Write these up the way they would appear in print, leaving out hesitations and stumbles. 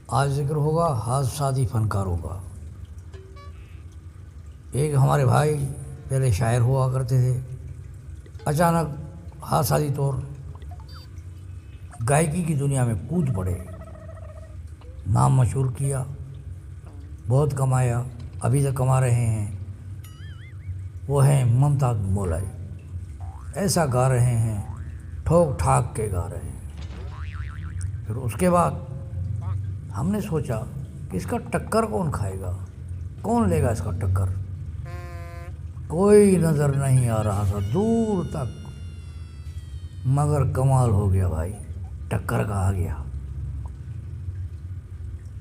आज जिक्र होगा हादसाती फनकारों का। एक हमारे भाई पहले शायर हुआ करते थे, अचानक हादसाती तौर गायकी की दुनिया में कूद पड़े, नाम मशहूर किया, बहुत कमाया, अभी तक कमा रहे हैं। वो हैं मुमताज़ मौलाई। ऐसा गा रहे हैं, ठोक ठाक के गा रहे हैं। फिर उसके बाद हमने सोचा कि इसका टक्कर कौन खाएगा, कौन लेगा इसका टक्कर। कोई नज़र नहीं आ रहा था दूर तक, मगर कमाल हो गया भाई, टक्कर का आ गया,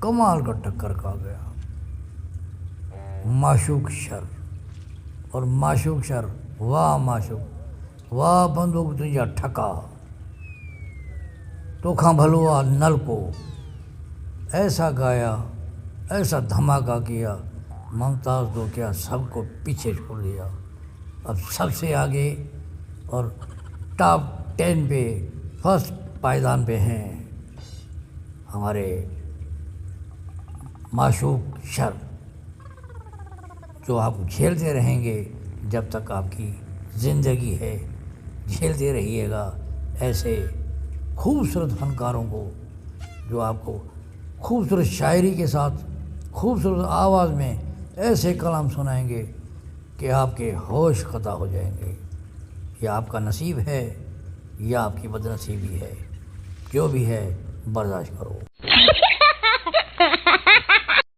कमाल का टक्कर का आ गया। माशूक शर और माशूक शर, वाह माशूक, वाह बंदूक तुझा ठका, तोखा भलुआ नल को। ऐसा गाया, ऐसा धमाका किया, मुमताज़ तो क्या सबको पीछे छोड़ दिया। अब सबसे आगे और टॉप 10 पे, फर्स्ट पायदान पे हैं हमारे माशूक शर, जो आपको झेलते रहेंगे जब तक आपकी ज़िंदगी है। झेलते रहिएगा ऐसे खूबसूरत फनकारों को, जो आपको खूबसूरत शायरी के साथ खूबसूरत आवाज़ में ऐसे कलाम सुनाएंगे कि आपके होश खता हो जाएंगे। यह आपका नसीब है या आपकी बदनसीबी है, जो भी है बर्दाश्त करो।